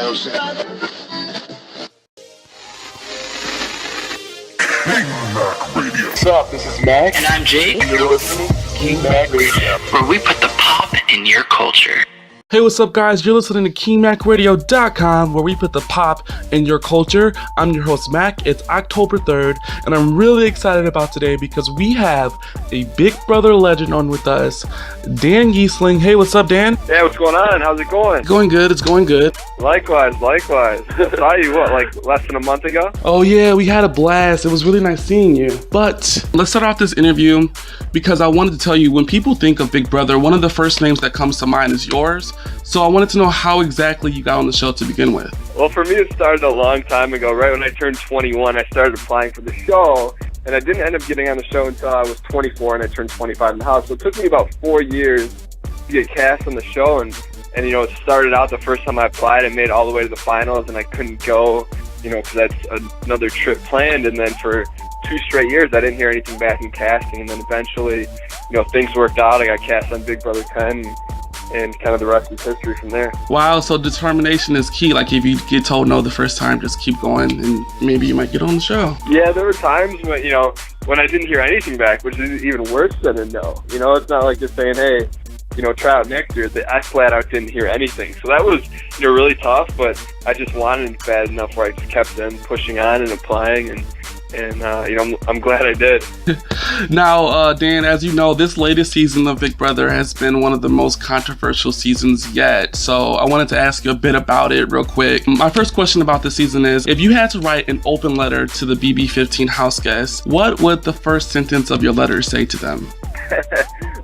What's up? This is Mac. And I'm Jake. And you're listening to King Mac Radio, where we put the pop in your culture. Hey, what's up, guys? You're listening to KingMacRadio.com, where we put the pop in your culture. I'm your host, Mac. It's October 3rd, and I'm really excited about today because we have a Big Brother legend on with us, Dan Gheesling. Hey, what's up, Dan? Yeah, what's going on? How's it going? Going good. It's going good. Likewise. I saw you, like less than a month ago? Oh, yeah, we had a blast. It was really nice seeing you. But let's start off this interview because I wanted to tell you, when people think of Big Brother, one of the first names that comes to mind is yours. So I wanted to know how exactly you got on the show to begin with. Well, for me, it started a long time ago. Right when I turned 21, I started applying for the show, and I didn't end up getting on the show until I was 24, and I turned 25 in the house. So it took me about 4 years to get cast on the show, and you know, it started out the first time I applied, I made it all the way to the finals, and I couldn't go, you know, because that's another trip planned, and then for 2 straight years, I didn't hear anything back in casting, and then eventually, you know, things worked out. I got cast on Big Brother 10, and kind of the rest is history from there. Wow, so determination is key. Like, if you get told no the first time, just keep going, and maybe you might get on the show. Yeah, there were times when, you know, when I didn't hear anything back, which is even worse than a no. You know, it's not like just saying, hey, you know, try out next year. I flat out didn't hear anything. So that was, you know, really tough, but I just wanted it bad enough where I just kept then pushing on and applying, and you know, I'm glad I did. Now, Dan, as you know, this latest season of Big Brother has been one of the most controversial seasons yet. So I wanted to ask you a bit about it real quick. My first question about this season is, if you had to write an open letter to the BB15 house guests, what would the first sentence of your letter say to them?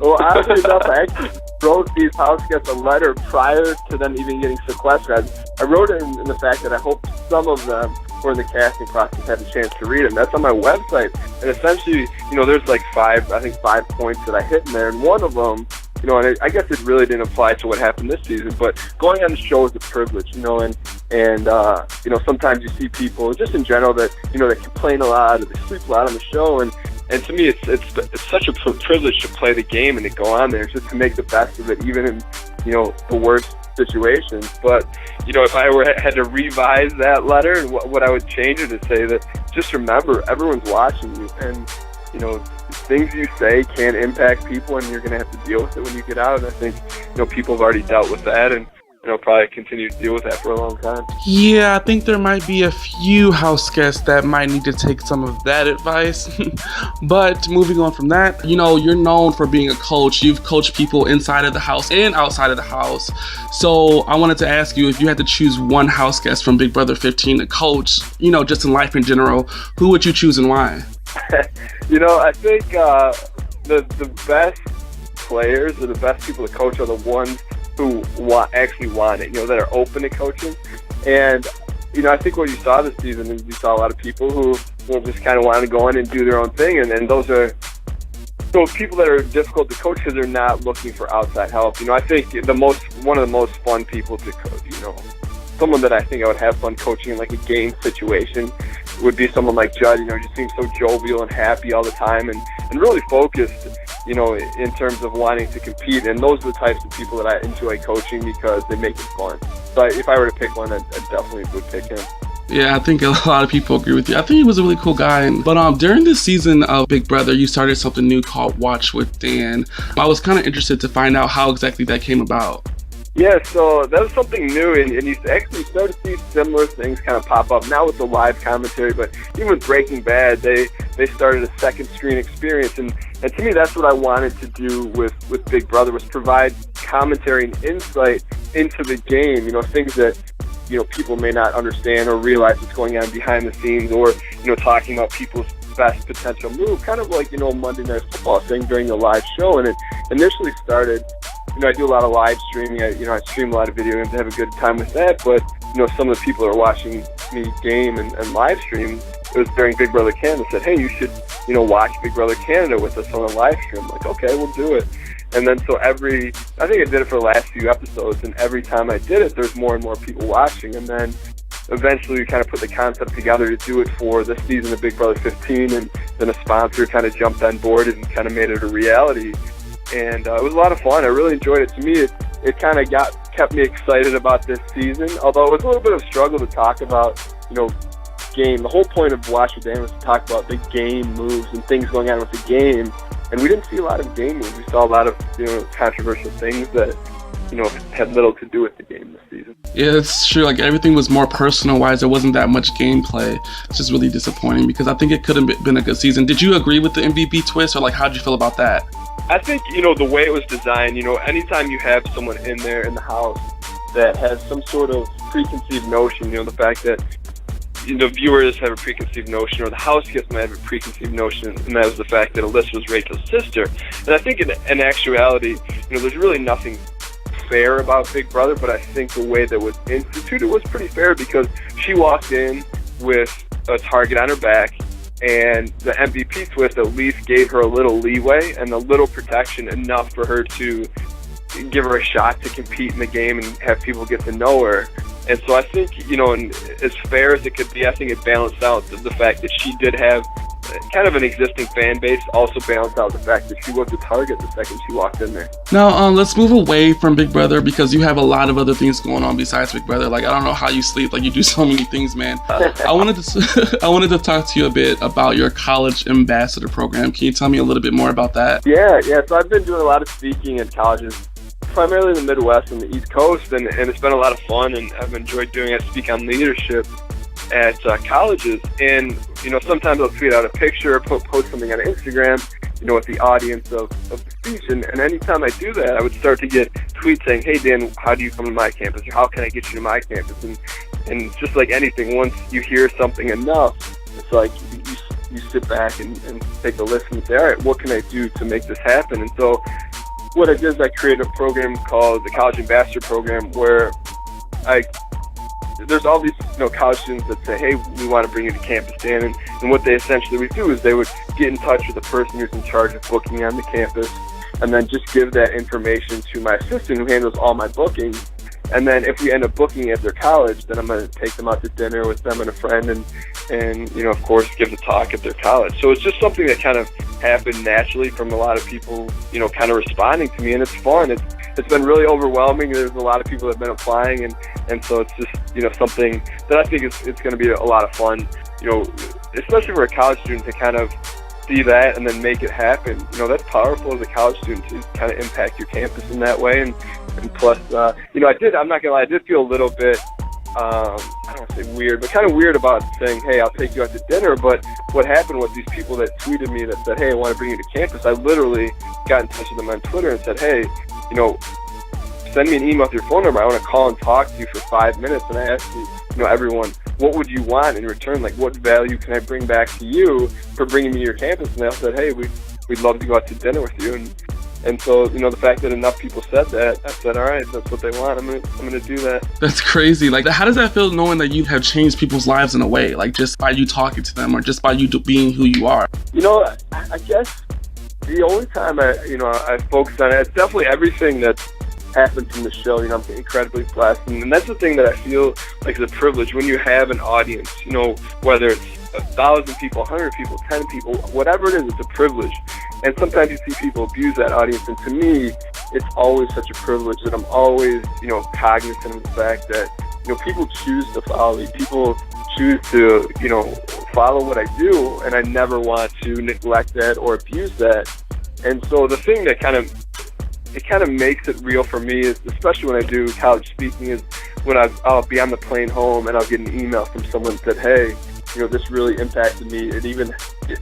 Well, oddly enough, I actually wrote these house guests a letter prior to them even getting sequestered. I wrote it in the fact that I hoped some of them who are in the casting process had a chance to read them. That's on my website. And essentially, you know, there's like 5 points that I hit in there. And one of them, you know, and I guess it really didn't apply to what happened this season, but going on the show is a privilege, you know, and you know, sometimes you see people, just in general, that, you know, they complain a lot, or they sleep a lot on the show, and to me, it's such a privilege to play the game and to go on there, just to make the best of it, even in, you know, the worst situations. But, you know, if I had to revise that letter, what I would change it to say that, just remember, everyone's watching you, and, you know, things you say can impact people, and you're going to have to deal with it when you get out. And I think, you know, people have already dealt with that, and, you know, probably continue to deal with that for a long time. Yeah, I think there might be a few house guests that might need to take some of that advice. But moving on from that, you know, you're known for being a coach. You've coached people inside of the house and outside of the house. So I wanted to ask you, if you had to choose one house guest from Big Brother 15 to coach, you know, just in life in general, who would you choose and why? You know, I think the best players or the best people to coach are the ones who actually want it, you know, that are open to coaching. And, you know, I think what you saw this season is you saw a lot of people who will just kind of want to go in and do their own thing. And those are those people that are difficult to coach because they're not looking for outside help. You know, I think one of the most fun people to coach, you know, someone that I think I would have fun coaching in like a game situation would be someone like Judd. You know, just seems so jovial and happy all the time, and really focused, you know, in terms of wanting to compete. And those are the types of people that I enjoy coaching because they make it fun. So if I were to pick one, I definitely would pick him. Yeah, I think a lot of people agree with you. I think he was a really cool guy. But during this season of Big Brother, you started something new called Watch with Dan. I was kind of interested to find out how exactly that came about. Yeah, so that was something new, and you actually start to see similar things kind of pop up, not with the live commentary, but even with Breaking Bad, they started a second screen experience, and to me that's what I wanted to do with Big Brother, was provide commentary and insight into the game, you know, things that, you know, people may not understand or realize what's going on behind the scenes, or, you know, talking about people's best potential move, kind of like, you know, Monday Night Football thing during the live show. And it initially started, you know, I do a lot of live streaming. I stream a lot of video games. I have a good time with that. But, you know, some of the people that are watching me game and live stream, it was during Big Brother Canada, said, hey, you should, you know, watch Big Brother Canada with us on a live stream. I'm like, okay, we'll do it. And then so I think I did it for the last few episodes, and every time I did it, there's more and more people watching. And then eventually we kind of put the concept together to do it for this season of Big Brother 15, and then a sponsor kind of jumped on board and kind of made it a reality. And it was a lot of fun. I really enjoyed it. To me, it kind of kept me excited about this season. Although it was a little bit of a struggle to talk about, game. The whole point of Watch with Dan was to talk about the game moves and things going on with the game, and we didn't see a lot of game moves. We saw a lot of controversial things that had little to do with the game this season. Yeah, it's true. Like, everything was more personal-wise. There wasn't that much gameplay. It's just really disappointing because I think it could have been a good season. Did you agree with the MVP twist, or like, how'd you feel about that? I think, the way it was designed, anytime you have someone in there in the house that has some sort of preconceived notion, the fact that viewers have a preconceived notion, or the house guests might have a preconceived notion, and that was the fact that Alyssa was Rachel's sister. And I think in actuality, there's really nothing fair about Big Brother, but I think the way that was instituted was pretty fair because she walked in with a target on her back, and the MVP twist at least gave her a little leeway and a little protection, enough for her to give her a shot to compete in the game and have people get to know her. And so I think, and as fair as it could be, I think it balanced out the fact that she did have kind of an existing fan base, also balanced out the fact that she was the target the second she walked in there. Now, let's move away from Big Brother because you have a lot of other things going on besides Big Brother. Like, I don't know how you sleep. Like, you do so many things, man. I wanted to talk to you a bit about your college ambassador program. Can you tell me a little bit more about that? Yeah. So I've been doing a lot of speaking at colleges, primarily in the Midwest and the East Coast, and it's been a lot of fun, and I've enjoyed doing it. Speak on leadership at colleges, and sometimes I'll tweet out a picture, post something on Instagram, with the audience of the speech, and anytime I do that, I would start to get tweets saying, "Hey Dan, how do you come to my campus?" or "How can I get you to my campus?" And just like anything, once you hear something enough, it's like you sit back and take a listen and say, "All right, what can I do to make this happen?" And so what I did is I created a program called the College Ambassador Program, where there's all these college students that say, "Hey, we want to bring you to campus, Dan," and what they essentially would do is they would get in touch with the person who's in charge of booking on the campus, and then just give that information to my assistant who handles all my bookings. And then if we end up booking at their college, then I'm going to take them out to dinner with them and a friend, and of course give the talk at their college. So it's just something that kind of happened naturally from a lot of people, kind of responding to me, and it's fun. It's been really overwhelming. There's a lot of people that have been applying, and so it's just something that I think it's going to be a lot of fun, especially for a college student to kind of see that and then make it happen. That's powerful as a college student to kind of impact your campus in that way. And plus, I'm not gonna lie, I did feel a little bit, I don't want to say weird, but kind of weird about saying, "Hey, I'll take you out to dinner." But what happened was these people that tweeted me that said, "Hey, I want to bring you to campus," I literally got in touch with them on Twitter and said, "Hey, send me an email with your phone number. I want to call and talk to you for 5 minutes." And I asked everyone, "What would you want in return? Like, what value can I bring back to you for bringing me to your campus?" And they all said, "Hey, we'd love to go out to dinner with you." And so, the fact that enough people said that, I said, all right, that's what they want. I'm gonna do that. That's crazy. Like, how does that feel, knowing that you have changed people's lives in a way, like just by you talking to them or just by you being who you are? I guess the only time I focus on it, it's definitely everything that's happened from the show. I'm incredibly blessed, and that's the thing that I feel like is a privilege when you have an audience. Whether it's 1,000 people, 100 people, 10 people, whatever it is, it's a privilege. And sometimes you see people abuse that audience, and to me, it's always such a privilege that I'm always, cognizant of the fact that, people choose to follow me. People choose to, follow what I do, and I never want to neglect that or abuse that. And so the thing that kind of makes it real for me is, especially when I do college speaking, is when I'll be on the plane home and I'll get an email from someone that said, "Hey, this really impacted me. It even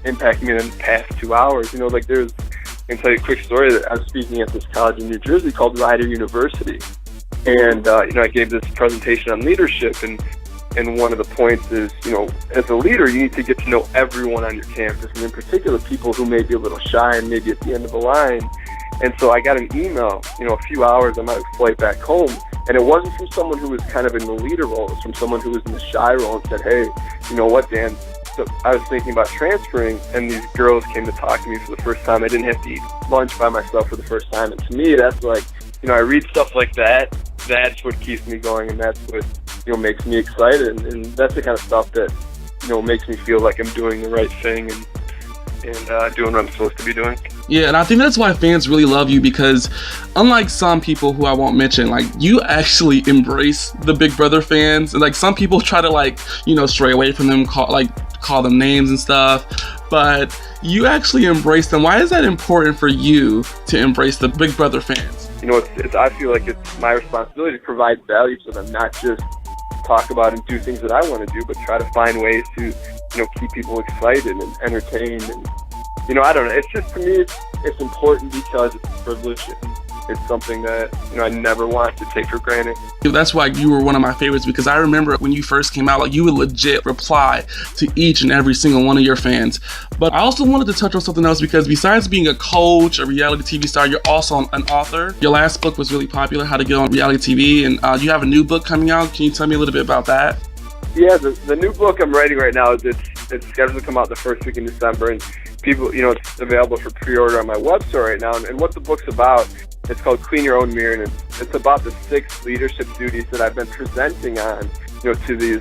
impacted me in the past 2 hours." I can tell you a quick story that I was speaking at this college in New Jersey called Rider University. And, I gave this presentation on leadership, and one of the points is, as a leader, you need to get to know everyone on your campus, and in particular, people who may be a little shy and maybe at the end of the line. And so I got an email, a few hours on my flight back home, and it wasn't from someone who was kind of in the leader role. It was from someone who was in the shy role and said, "Hey, you know what, Dan? So I was thinking about transferring, and these girls came to talk to me for the first time. I didn't have to eat lunch by myself for the first time." And to me, that's like, I read stuff like that. That's what keeps me going, and that's what, makes me excited. And that's the kind of stuff that, makes me feel like I'm doing the right thing and doing what I'm supposed to be doing. Yeah, and I think that's why fans really love you, because unlike some people who I won't mention, like, you actually embrace the Big Brother fans. And like, some people try to, like, you know, stray away from them, call them names and stuff, but you actually embrace them. Why is that important for you to embrace the Big Brother fans? You know, I feel like it's my responsibility to provide value to them, not just talk about and do things that I want to do, but try to find ways to, you know, keep people excited and entertained. And, you know, I don't know. It's just, to me, it's important because it's a privilege. It's something that, you know, I never want to take for granted. That's why you were one of my favorites, because I remember when you first came out, like, you would legit reply to each and every single one of your fans. But I also wanted to touch on something else, because besides being a coach, a reality TV star, you're also an author. Your last book was really popular, How to Get on Reality TV, and you have a new book coming out. Can you tell me a little bit about that? Yeah, the new book I'm writing right now, it's scheduled to come out the first week in December, and people, you know, it's available for pre-order on my website right now. And what the book's about, it's called Clean Your Own Mirror, and it's about the 6 leadership duties that I've been presenting on, you know, to these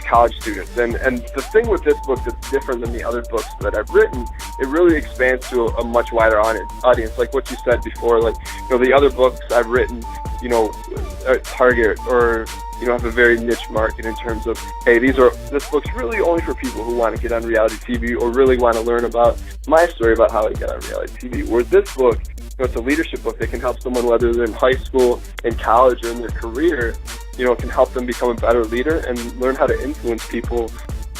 college students. And the thing with this book that's different than the other books that I've written, it really expands to a much wider audience. Like what you said before, like, you know, the other books I've written, you know, target or, you know, have a very niche market in terms of, hey, this book's really only for people who want to get on reality TV or really want to learn about my story about how to get on reality TV. Whereas this book, you know, it's a leadership book that can help someone, whether they're in high school, in college, or in their career. You know, it can help them become a better leader and learn how to influence people,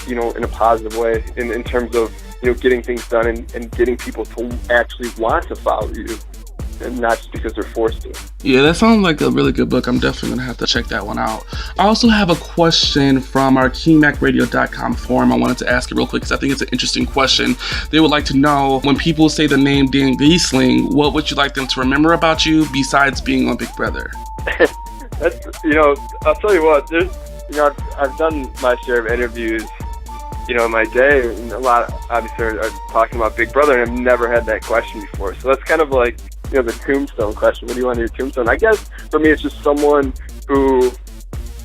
you know, in a positive way in terms of, you know, getting things done and getting people to actually want to follow you, and not just because they're forced to. Yeah, that sounds like a really good book. I'm definitely going to have to check that one out. I also have a question from our KingMacRadio.com forum. I wanted to ask it real quick because I think it's an interesting question. They would like to know, when people say the name Dan Gheesling, what would you like them to remember about you besides being on Big Brother? That's, you know, I'll tell you what, you know, I've done my share of interviews, you know, in my day, and a lot, obviously, are talking about Big Brother, and I've never had that question before. So that's kind of like, you know, the tombstone question. What do you want on your tombstone? I guess for me, it's just someone who,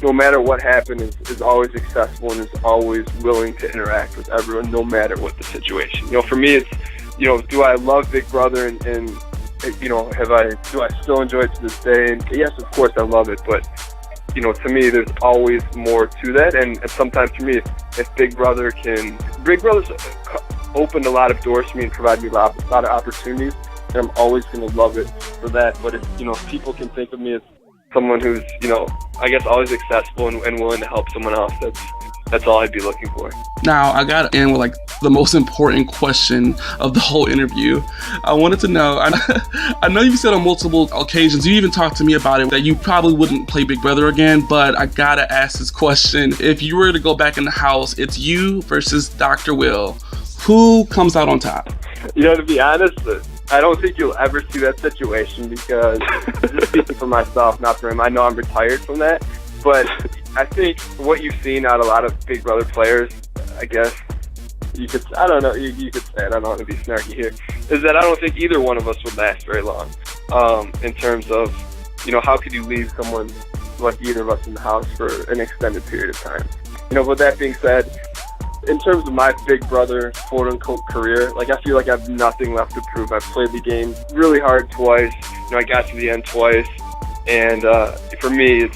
no matter what happened, is always accessible and is always willing to interact with everyone, no matter what the situation. You know, for me, it's, you know, do I love Big Brother and you know, do I still enjoy it to this day? And yes, of course, I love it, but, you know, to me, there's always more to that. And sometimes for me, if Big Brother's opened a lot of doors for me and provided me a lot of opportunities, and I'm always going to love it for that. But if, you know, if people can think of me as someone who's, you know, I guess always accessible and willing to help someone else, that's all I'd be looking for. Now, I got to end with, like, the most important question of the whole interview. I wanted to know, I know you've said on multiple occasions, you even talked to me about it, that you probably wouldn't play Big Brother again, but I gotta ask this question. If you were to go back in the house, it's you versus Dr. Will. Who comes out on top? You know, to be honest, I don't think you'll ever see that situation, because, just speaking for myself, not for him, I know I'm retired from that, but I think what you've seen out of a lot of Big Brother players, I guess, you could say, I don't say, I don't want to be snarky here, is that I don't think either one of us would last very long, in terms of, you know, how could you leave someone like either of us in the house for an extended period of time? You know, with that being said, in terms of my Big Brother quote-unquote career, like, I feel like I have nothing left to prove. I've played the game really hard twice. You know, I got to the end twice, and for me,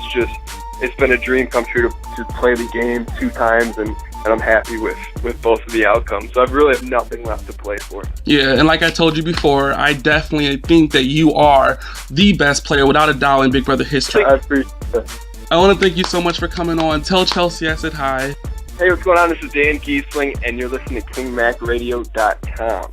it's been a dream come true to play the game 2 times, and I'm happy with both of the outcomes. So I really have nothing left to play for. Yeah, and like I told you before, I definitely think that you are the best player, without a doubt, in Big Brother history. I appreciate it. I want to thank you so much for coming on. Tell Chelsea I said hi. Hey, what's going on? This is Dan Gheesling, and you're listening to KingMacRadio.com.